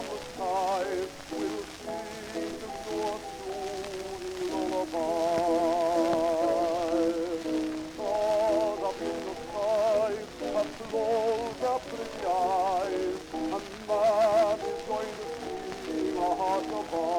the skies will sing your soothing lullaby. Cause up in the skies have closed up pretty eyes, and man is going to sing a heart goodbye.